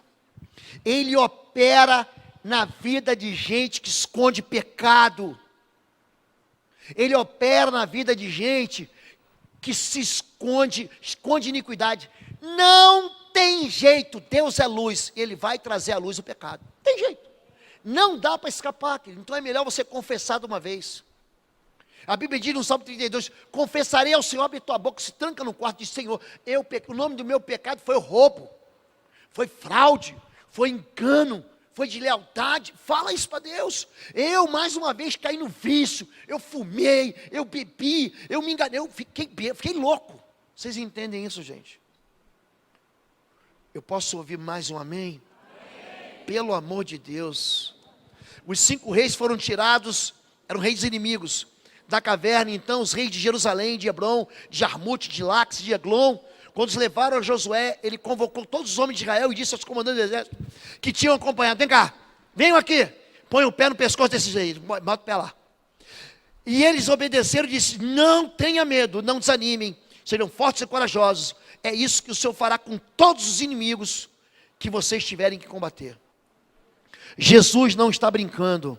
Speaker 1: Ele opera na vida de gente que esconde pecado. Ele opera na vida de gente que se esconde iniquidade. Não tem jeito, Deus é luz, Ele vai trazer à luz o pecado. Tem jeito. Não dá para escapar, querido. Então é melhor você confessar de uma vez. A Bíblia diz no Salmo 32, confessarei ao Senhor, abre tua boca, se tranca no quarto, diz: Senhor, o nome do meu pecado foi roubo, foi fraude, foi engano, foi deslealdade. Fala isso para Deus. Eu mais uma vez caí no vício, eu fumei, eu bebi, eu me enganei, eu fiquei louco. Vocês entendem isso, gente? Eu posso ouvir mais um amém? Amém. Pelo amor de Deus. Os 5 reis foram tirados, eram reis inimigos, da caverna. Então os reis de Jerusalém, de Hebrom, de Jarmute, de Laques, de Eglon, quando os levaram a Josué, ele convocou todos os homens de Israel e disse aos comandantes do exército que tinham acompanhado: vem cá, venham aqui, põe o pé no pescoço desses reis, bota o pé lá. E eles obedeceram e disse: não tenha medo, não desanimem, sejam fortes e corajosos. É isso que o Senhor fará com todos os inimigos que vocês tiverem que combater. Jesus não está brincando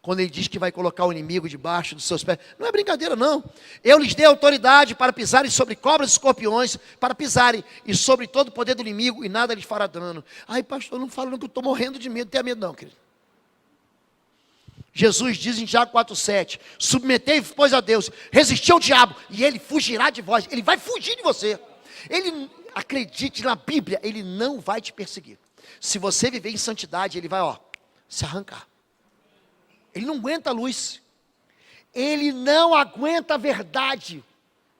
Speaker 1: quando Ele diz que vai colocar o inimigo debaixo dos seus pés. Não é brincadeira, não. Eu lhes dei autoridade para pisarem sobre cobras e escorpiões, para pisarem e sobre todo o poder do inimigo, e nada lhes fará dano. Ai, pastor, não fala não, que eu estou morrendo de medo. Não tenha medo não, querido. Jesus diz em Tiago 4,7, submetei-vos, pois, a Deus, resisti ao diabo, e ele fugirá de vós. Ele vai fugir de você. Ele, acredite na Bíblia, ele não vai te perseguir. Se você viver em santidade, ele vai, se arrancar. Ele não aguenta a luz. Ele não aguenta a verdade.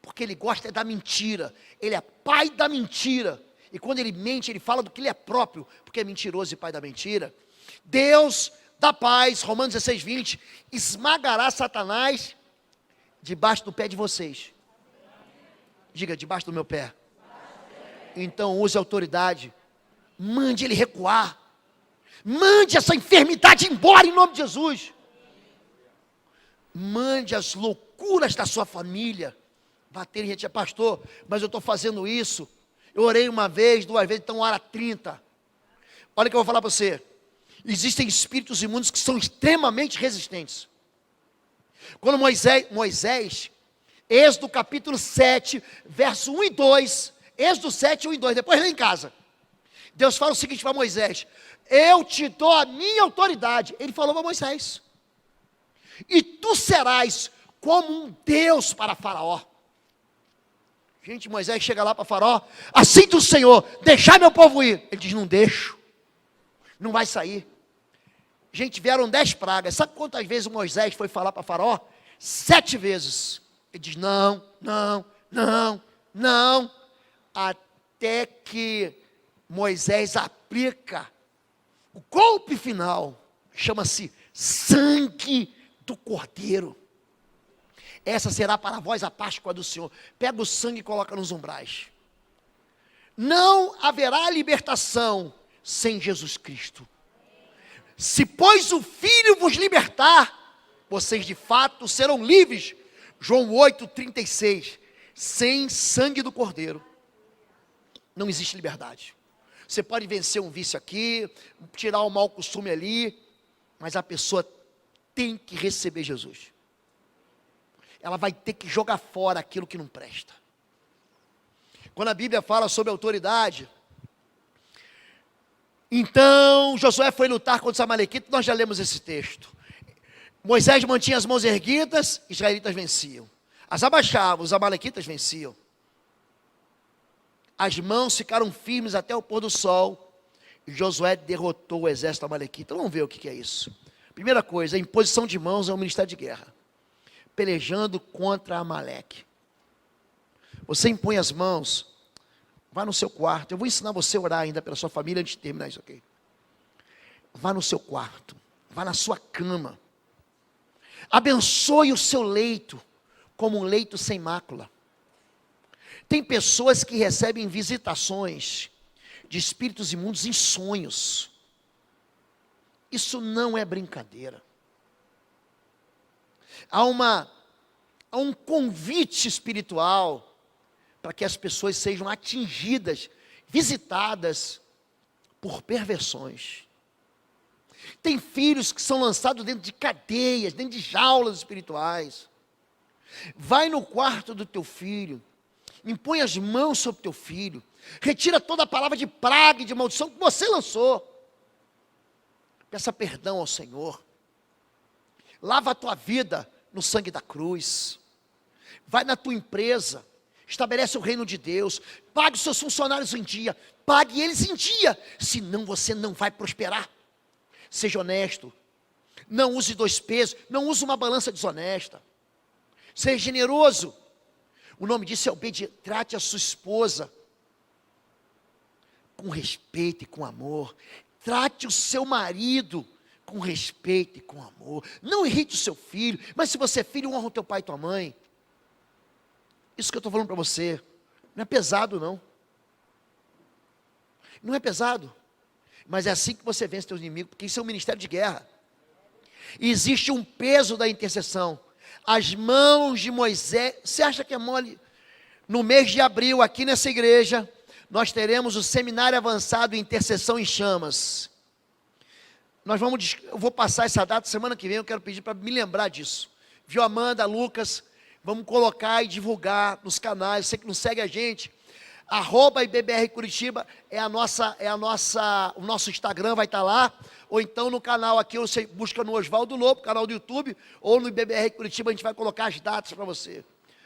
Speaker 1: Porque ele gosta da mentira. Ele é pai da mentira. E quando ele mente, ele fala do que ele é próprio. Porque é mentiroso e pai da mentira. Deus da paz, Romanos 16, 20, esmagará Satanás debaixo do pé de vocês. Diga, debaixo do meu pé. Então use a autoridade. Mande ele recuar. Mande essa enfermidade embora em nome de Jesus. Mande as loucuras da sua família baterem em gente. Pastor, mas eu estou fazendo isso. Eu orei uma vez, 2 vezes, então ora 30. Olha o que eu vou falar para você. Existem espíritos imundos que são extremamente resistentes. Quando Moisés, Êxodo capítulo 7, verso 1 e 2, Êxodo 7, 1 e 2, depois lê em casa. Deus fala o seguinte para Moisés: eu te dou a minha autoridade. Ele falou para Moisés: e tu serás como um Deus para Faraó. Gente, Moisés chega lá para Faraó: assim do Senhor, deixar meu povo ir. Ele diz: não deixo, não vai sair. Gente, vieram 10 pragas. Sabe quantas vezes Moisés foi falar para Faraó? 7 vezes. Ele diz: não, não, não, não. Até que Moisés aplica o golpe final. Chama-se sangue do Cordeiro. Essa será para vós a Páscoa do Senhor. Pega o sangue e coloca nos umbrais. Não haverá libertação sem Jesus Cristo. Se, pois, o Filho vos libertar, vocês de fato serão livres. João 8,36. Sem sangue do Cordeiro, não existe liberdade. Você pode vencer um vício aqui, tirar um mau costume ali, mas a pessoa tem que receber Jesus. Ela vai ter que jogar fora aquilo que não presta. Quando a Bíblia fala sobre autoridade, então Josué foi lutar contra os amalequitas. Nós já lemos esse texto. Moisés mantinha as mãos erguidas, israelitas venciam. As abaixavam, os amalequitas venciam. As mãos ficaram firmes até o pôr do sol, e Josué derrotou o exército amalequita. Vamos ver o que é isso. Primeira coisa, a imposição de mãos é um ministério de guerra, pelejando contra Amaleque. Você impõe as mãos, vá no seu quarto. Eu vou ensinar você a orar ainda pela sua família antes de terminar isso aqui. Vá no seu quarto, vá na sua cama, abençoe o seu leito como um leito sem mácula. Tem pessoas que recebem visitações de espíritos imundos em sonhos. Isso não é brincadeira. Há um convite espiritual para que as pessoas sejam atingidas, visitadas por perversões. Tem filhos que são lançados dentro de cadeias, dentro de jaulas espirituais. Vai no quarto do teu filho, impõe as mãos sobre o teu filho, retira toda a palavra de praga e de maldição que você lançou. Peça perdão ao Senhor. Lava a tua vida no sangue da cruz. Vai na tua empresa, estabelece o reino de Deus, pague os seus funcionários em dia, pague eles em dia, senão você não vai prosperar. Seja honesto, não use 2 pesos, não use uma balança desonesta, seja generoso. O nome disso é obediência. Trate a sua esposa com respeito e com amor. Trate o seu marido com respeito e com amor. Não irrite o seu filho, mas se você é filho, honra o teu pai e tua mãe. Isso que eu estou falando para você, não é pesado não. Não é pesado, mas é assim que você vence teu inimigo, porque isso é um ministério de guerra. E existe um peso da intercessão. As mãos de Moisés, você acha que é mole? No mês de abril, aqui nessa igreja, nós teremos o seminário avançado Intercessão em Chamas. Eu vou passar essa data semana que vem, eu quero pedir para me lembrar disso. Viu, Amanda, Lucas? Vamos colocar e divulgar nos canais. Você que não segue a gente, @IBBR Curitiba o nosso Instagram vai estar lá, ou então no canal aqui, você busca no Oswaldo Lobo, canal do YouTube, ou no IBBR Curitiba, a gente vai colocar as datas para você.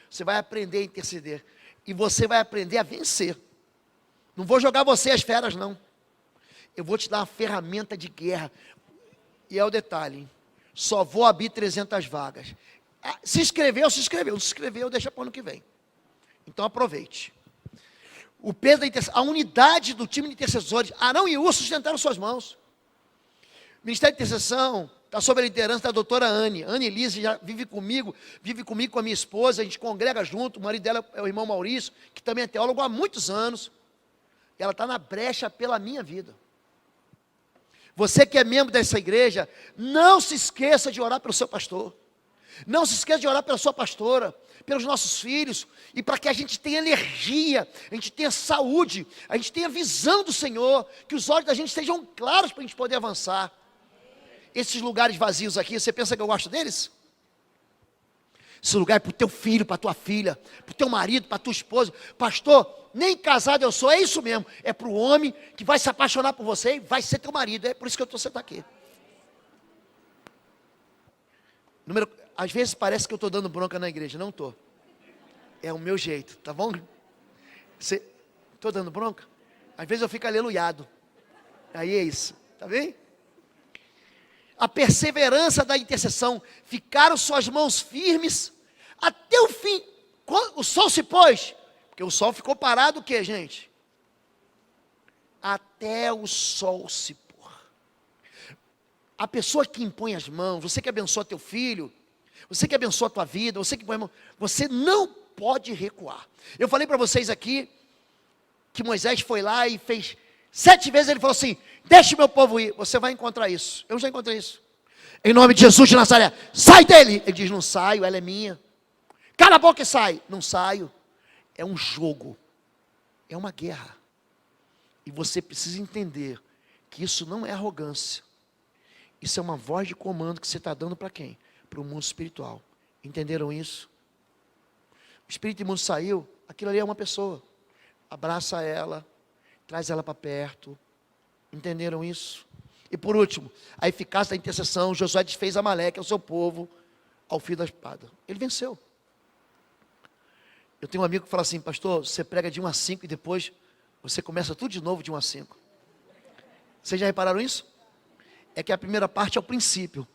Speaker 1: Você vai aprender a interceder, e você vai aprender a vencer. Não vou jogar você às feras não, eu vou te dar uma ferramenta de guerra, e é o detalhe, hein? Só vou abrir 300 vagas. Se inscreveu, não se inscreveu, deixa para o ano que vem. Então aproveite. O peso da intercessão, a unidade do time de intercessores, Arão e Urso sustentaram suas mãos. O Ministério de Intercessão está sob a liderança da doutora Anne. Anne Elise já vive comigo com a minha esposa, a gente congrega junto. O marido dela é o irmão Maurício, que também é teólogo há muitos anos. ela está na brecha pela minha vida. Você que é membro dessa igreja, não se esqueça de orar pelo seu pastor. Não se esqueça de orar pela sua pastora, pelos nossos filhos, e para que a gente tenha energia, a gente tenha saúde, a gente tenha visão do Senhor, que os olhos da gente estejam claros para a gente poder avançar. Esses lugares vazios aqui, você pensa que eu gosto deles? Esse lugar é para o teu filho, para a tua filha, para o teu marido, para a tua esposa. Pastor, nem casado eu sou, é isso mesmo. É para o homem que vai se apaixonar por você e vai ser teu marido. É por isso que eu estou sentado aqui. Às vezes parece que eu estou dando bronca na igreja, não estou. É o meu jeito, tá bom? Estou dando bronca? Às vezes eu fico aleluiado. Aí é isso, tá bem? A perseverança da intercessão, ficaram suas mãos firmes até o fim. Quando o sol se pôs, porque o sol ficou parado o quê, gente? Até o sol se pôr. A pessoa que impõe as mãos, você que abençoa teu filho, você que abençoa a tua vida, você que põe a mão, você não pode recuar. Eu falei para vocês aqui, que Moisés foi lá e fez 7 vezes, ele falou assim, deixe meu povo ir, você vai encontrar isso, eu já encontrei isso, em nome de Jesus de Nazaré, sai dele, ele diz, não saio, ela é minha, cala a boca e sai, não saio, é um jogo, é uma guerra, e você precisa entender, que isso não é arrogância, isso é uma voz de comando que você está dando para quem? Para o mundo espiritual, entenderam isso? O espírito imundo saiu, aquilo ali é uma pessoa, abraça ela, traz ela para perto, entenderam isso? E por último, a eficácia da intercessão, Josué desfez Amaleque, o seu povo, ao fio da espada, ele venceu. Eu tenho um amigo que fala assim, pastor, você prega de 1 a 5 e depois você começa tudo de novo de 1 a 5. Vocês já repararam isso? É que a primeira parte é o princípio,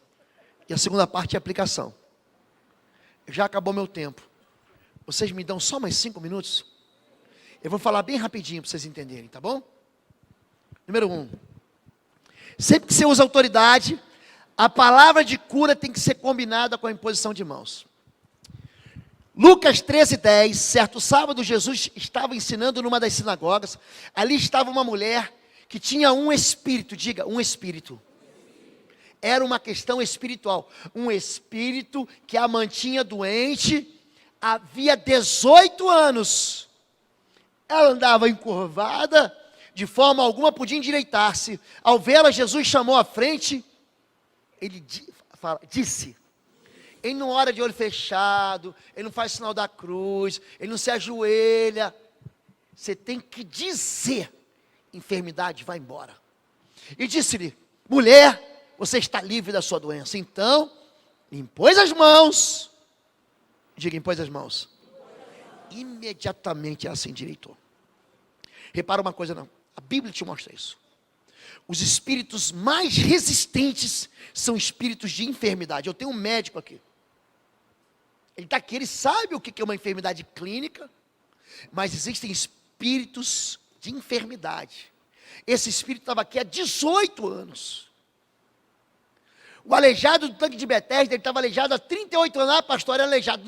Speaker 1: e a segunda parte é a aplicação. Já acabou meu tempo. Vocês me dão só mais 5 minutos? Eu vou falar bem rapidinho para vocês entenderem, tá bom? Número 1. Sempre que você usa autoridade, a palavra de cura tem que ser combinada com a imposição de mãos. Lucas 13:10, certo sábado Jesus estava ensinando numa das sinagogas, ali estava uma mulher que tinha um espírito, diga, um espírito. Era uma questão espiritual, um espírito que a mantinha doente havia 18 anos. Ela andava encurvada, de forma alguma podia endireitar-se. Ao vê-la, Jesus chamou à frente, ele disse, ele não ora de olho fechado, ele não faz sinal da cruz, ele não se ajoelha, você tem que dizer, enfermidade, vai embora. E disse-lhe, mulher, você está livre da sua doença. Então, impôs as mãos, diga, impôs as mãos. Imediatamente ela se endireitou. Repara uma coisa, não. A Bíblia te mostra isso. Os espíritos mais resistentes são espíritos de enfermidade. Eu tenho um médico aqui. Ele está aqui, ele sabe o que é uma enfermidade clínica, mas existem espíritos de enfermidade. Esse espírito estava aqui há 18 anos. O aleijado do tanque de Betesda, ele estava aleijado há 38 anos. Ah, pastor, era aleijado.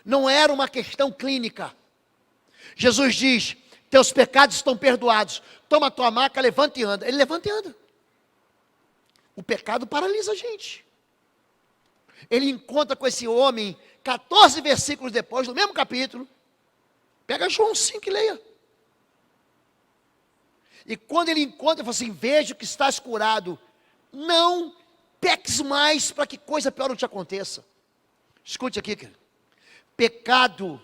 Speaker 1: Não era uma questão clínica. Jesus diz, teus pecados estão perdoados. Toma a tua maca, levanta e anda. Ele levanta e anda. O pecado paralisa a gente. Ele encontra com esse homem, 14 versículos depois, no mesmo capítulo. Pega João 5 e leia. E quando ele encontra, ele fala assim, vejo que estás curado. Não peques mais para que coisa pior não te aconteça. Escute aqui, querido. Pecado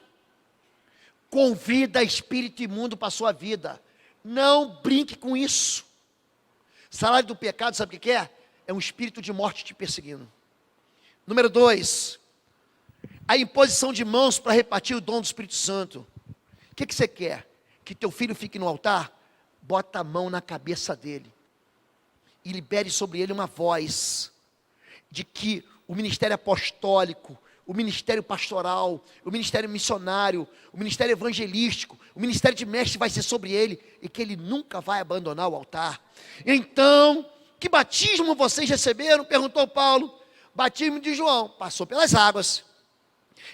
Speaker 1: convida espírito imundo para a sua vida. Não brinque com isso. Salário do pecado, sabe o que é? É um espírito de morte te perseguindo. Número 2, a imposição de mãos para repartir o dom do Espírito Santo. O que você quer? Que teu filho fique no altar? Bota a mão na cabeça dele e libere sobre ele uma voz de que o ministério apostólico, o ministério pastoral, o ministério missionário, o ministério evangelístico, o ministério de mestre vai ser sobre ele e que ele nunca vai abandonar o altar. Então, que batismo vocês receberam? Perguntou Paulo. Batismo de João, passou pelas águas.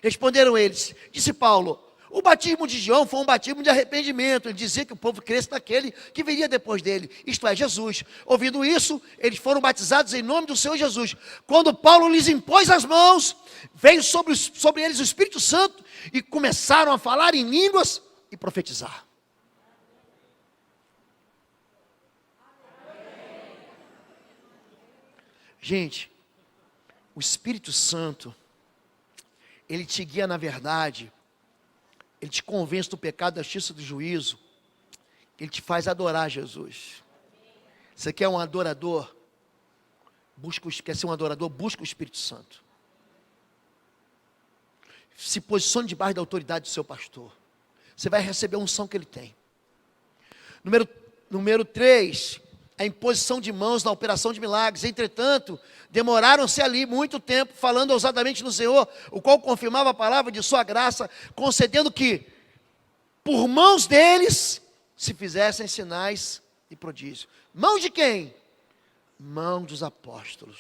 Speaker 1: Responderam eles, disse Paulo, O batismo de João foi um batismo de arrependimento. Ele dizia que o povo cresce naquele que viria depois dele, isto é, Jesus. Ouvindo isso, eles foram batizados em nome do Senhor Jesus. Quando Paulo lhes impôs as mãos, veio sobre eles o Espírito Santo e começaram a falar em línguas e profetizar. Gente, o Espírito Santo, ele te guia na verdade, ele te convence do pecado, da justiça e do juízo, ele te faz adorar Jesus. Você quer um adorador? Quer ser um adorador? Busca o Espírito Santo. Se posicione debaixo da autoridade do seu pastor. Você vai receber a unção que ele tem. Número 3, a imposição de mãos na operação de milagres. Entretanto, demoraram-se ali muito tempo, falando ousadamente no Senhor, o qual confirmava a palavra de sua graça, concedendo que, por mãos deles, se fizessem sinais e prodígios. Mão de quem? Mão dos apóstolos.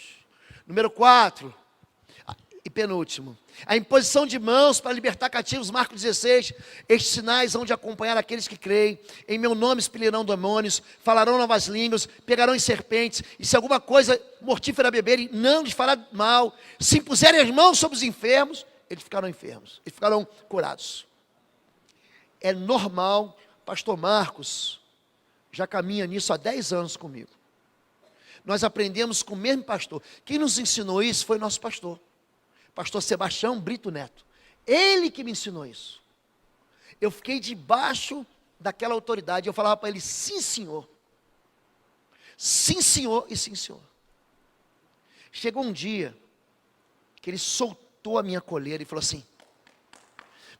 Speaker 1: Número 4, e penúltimo, a imposição de mãos para libertar cativos, Marcos 16, estes sinais hão de acompanhar aqueles que creem, em meu nome expelirão demônios, falarão novas línguas, pegarão em serpentes, e se alguma coisa mortífera beberem, não lhes fará mal, se impuserem as mãos sobre os enfermos, eles ficarão enfermos, eles ficarão curados. É normal, pastor Marcos já caminha nisso há 10 anos comigo. Nós aprendemos com o mesmo pastor. Quem nos ensinou isso foi nosso pastor Sebastião Brito Neto. Ele que me ensinou isso. Eu fiquei debaixo daquela autoridade. Eu falava para ele, sim senhor. Sim senhor e sim senhor. Chegou um dia que ele soltou a minha coleira e falou assim,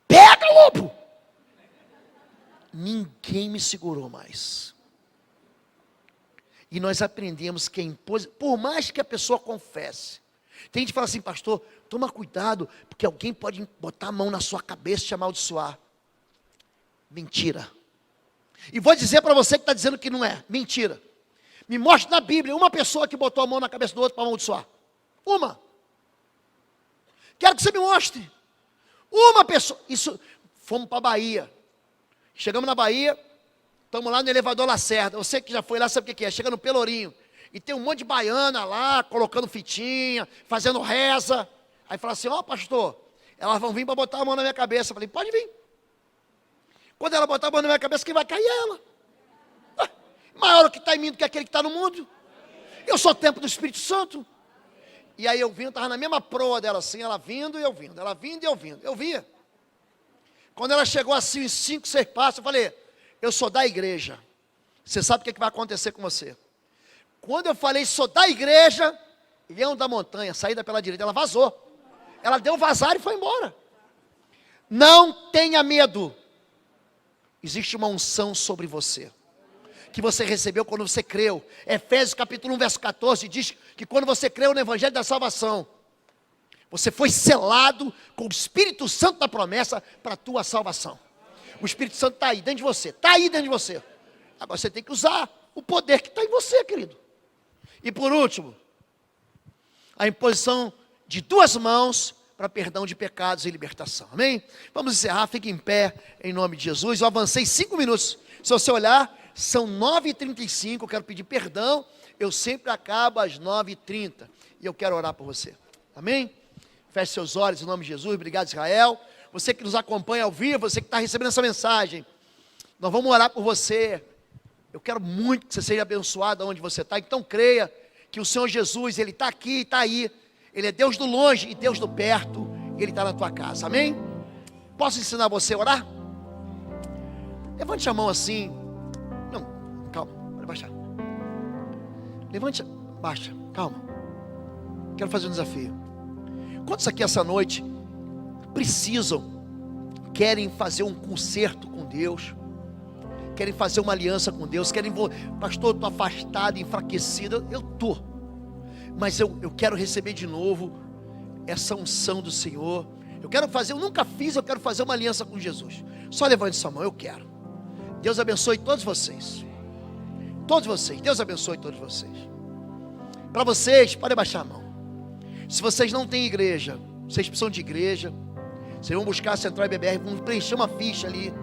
Speaker 1: pega, lobo! Ninguém me segurou mais. E nós aprendemos que por mais que a pessoa confesse, tem gente que fala assim, pastor, toma cuidado, porque alguém pode botar a mão na sua cabeça e te amaldiçoar. Mentira. E vou dizer para você que está dizendo que não é, mentira. Me mostre na Bíblia uma pessoa que botou a mão na cabeça do outro para amaldiçoar. Uma. Quero que você me mostre. Uma pessoa. Isso, fomos para a Bahia. Chegamos na Bahia, estamos lá no elevador Lacerda. Você que já foi lá sabe o que é. Chega no Pelourinho. E tem um monte de baiana lá, colocando fitinha, fazendo reza. Aí fala assim, ó pastor, elas vão vir para botar a mão na minha cabeça. Eu falei, pode vir. Quando ela botar a mão na minha cabeça, quem vai cair é ela. Maior o que está em mim do que aquele que está no mundo. Eu sou o templo do Espírito Santo. E aí eu vindo, estava na mesma proa dela assim, ela vindo e eu vindo. Ela vindo e eu vindo. Eu via. Quando ela chegou assim, em 5, 6 passos, eu falei, eu sou da igreja. Você sabe o que vai acontecer com você. Quando eu falei, sou da igreja, Leão da Montanha, saída pela direita, ela vazou. Ela deu vazar e foi embora. Não tenha medo. Existe uma unção sobre você, que você recebeu quando você creu. Efésios capítulo 1, verso 14, diz que quando você creu no Evangelho da Salvação, você foi selado com o Espírito Santo da promessa para a tua salvação. O Espírito Santo está aí dentro de você, está aí dentro de você. Agora você tem que usar o poder que está em você, querido. E por último, a imposição de 2 mãos para perdão de pecados e libertação. Amém? Vamos encerrar, fique em pé em nome de Jesus. Eu avancei 5 minutos. Se você olhar, são 9h35, eu quero pedir perdão. Eu sempre acabo às 9h30 e eu quero orar por você. Amém? Feche seus olhos em nome de Jesus. Obrigado, Israel. Você que nos acompanha ao vivo, você que está recebendo essa mensagem, nós vamos orar por você. Eu quero muito que você seja abençoado onde você está. Então creia que o Senhor Jesus, Ele está aqui e está aí. Ele é Deus do longe e Deus do perto. E Ele está na tua casa, amém? Posso ensinar você a orar? Levante a mão assim. Não, calma, pode baixar. Levante, baixa, calma. Quero fazer um desafio. Quantos aqui essa noite querem fazer um concerto com Deus, querem fazer uma aliança com Deus, pastor, eu estou afastado, enfraquecido, eu estou, mas eu quero receber de novo essa unção do Senhor, eu nunca fiz, eu quero fazer uma aliança com Jesus. Só levante sua mão, eu quero. Deus abençoe todos vocês, Deus abençoe todos vocês. Para vocês, pode baixar a mão. Se vocês não têm igreja, vocês precisam de igreja. Vocês vão buscar a Central IBBR, vão preencher uma ficha ali.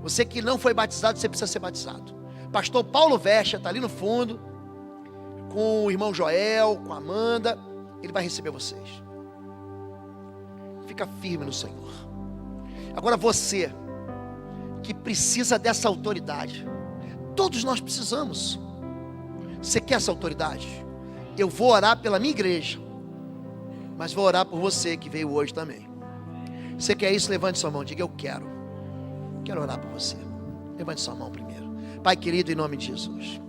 Speaker 1: Você que não foi batizado, você precisa ser batizado. Pastor Paulo Vecha está ali no fundo, com o irmão Joel, com a Amanda. Ele vai receber vocês. Fica firme no Senhor. Agora você, que precisa dessa autoridade. Todos nós precisamos. Você quer essa autoridade? Eu vou orar pela minha igreja, mas vou orar por você que veio hoje também. Você quer isso? Levante sua mão, diga: eu quero. Quero orar por você. Levante sua mão primeiro. Pai querido, em nome de Jesus,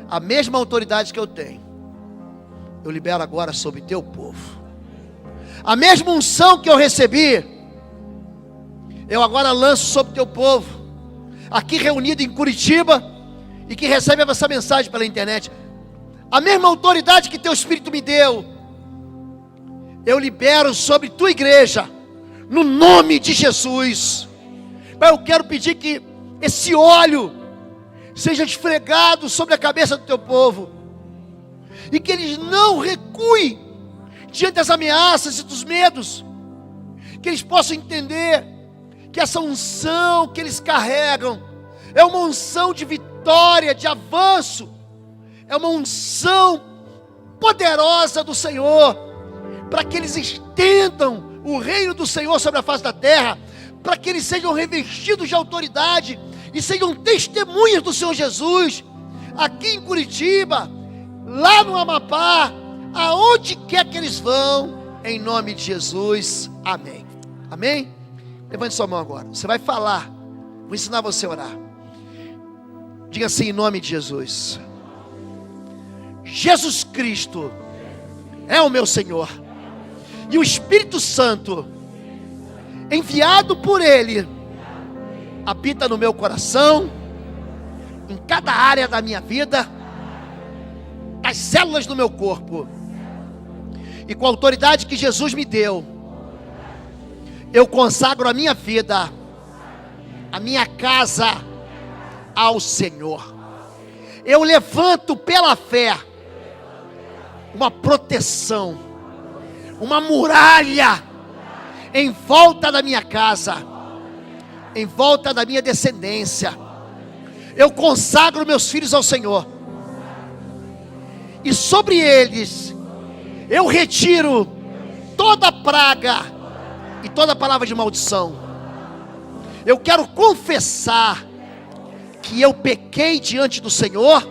Speaker 1: a mesma autoridade que eu tenho, eu libero agora sobre teu povo. A mesma unção que eu recebi, eu agora lanço sobre teu povo, aqui reunido em Curitiba, e que recebe essa mensagem pela internet. A mesma autoridade que teu Espírito me deu, eu libero sobre tua igreja, no nome de Jesus. Pai, eu quero pedir que esse óleo seja esfregado sobre a cabeça do teu povo, e que eles não recuem diante das ameaças e dos medos, que eles possam entender que essa unção que eles carregam é uma unção de vitória, de avanço, é uma unção poderosa do Senhor, para que eles estendam o reino do Senhor sobre a face da terra, para que eles sejam revestidos de autoridade e sejam testemunhas do Senhor Jesus, aqui em Curitiba, lá no Amapá, aonde quer que eles vão, em nome de Jesus, amém. Amém? Levante sua mão agora, você vai falar, vou ensinar você a orar. Diga assim, em nome de Jesus: Jesus Cristo é o meu Senhor, e o Espírito Santo, enviado por Ele, habita no meu coração, em cada área da minha vida, das células do meu corpo, e com a autoridade que Jesus me deu, eu consagro a minha vida, a minha casa ao Senhor. Eu levanto pela fé uma proteção, uma muralha em volta da minha casa, em volta da minha descendência. Eu consagro meus filhos ao Senhor, e sobre eles eu retiro toda praga e toda palavra de maldição. Eu quero confessar que eu pequei diante do Senhor,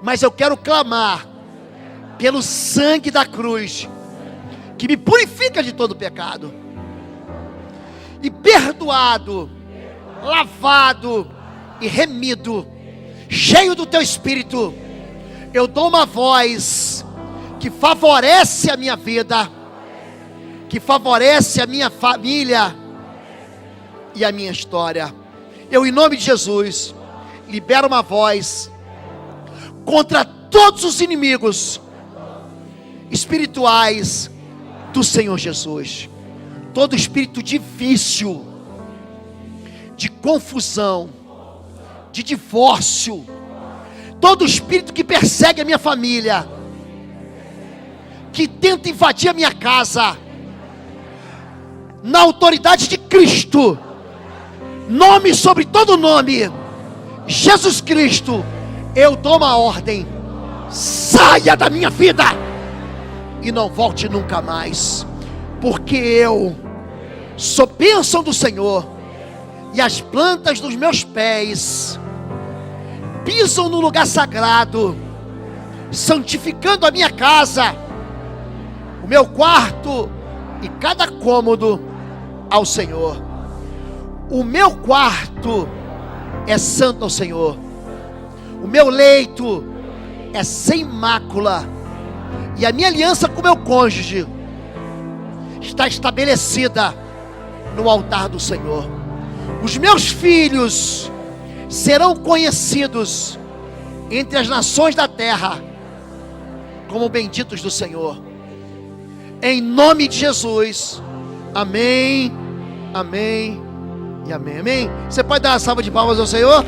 Speaker 1: mas eu quero clamar pelo sangue da cruz, que me purifica de todo pecado, e perdoado, lavado e remido, cheio do teu Espírito, eu dou uma voz que favorece a minha vida, que favorece a minha família e a minha história. Eu, em nome de Jesus, libero uma voz contra todos os inimigos espirituais do Senhor Jesus. Todo espírito de vício, de confusão, de divórcio, todo espírito que persegue a minha família, que tenta invadir a minha casa, na autoridade de Cristo, nome sobre todo nome, Jesus Cristo, eu dou uma ordem: saia da minha vida e não volte nunca mais, porque eu sou bênção do Senhor, e as plantas dos meus pés pisam no lugar sagrado, santificando a minha casa, o meu quarto e cada cômodo ao Senhor. O meu quarto é santo ao Senhor, o meu leito é sem mácula, e a minha aliança com o meu cônjuge está estabelecida no altar do Senhor. Os meus filhos serão conhecidos entre as nações da terra como benditos do Senhor, em nome de Jesus, amém, amém e amém, amém. Você pode dar uma salva de palmas ao Senhor?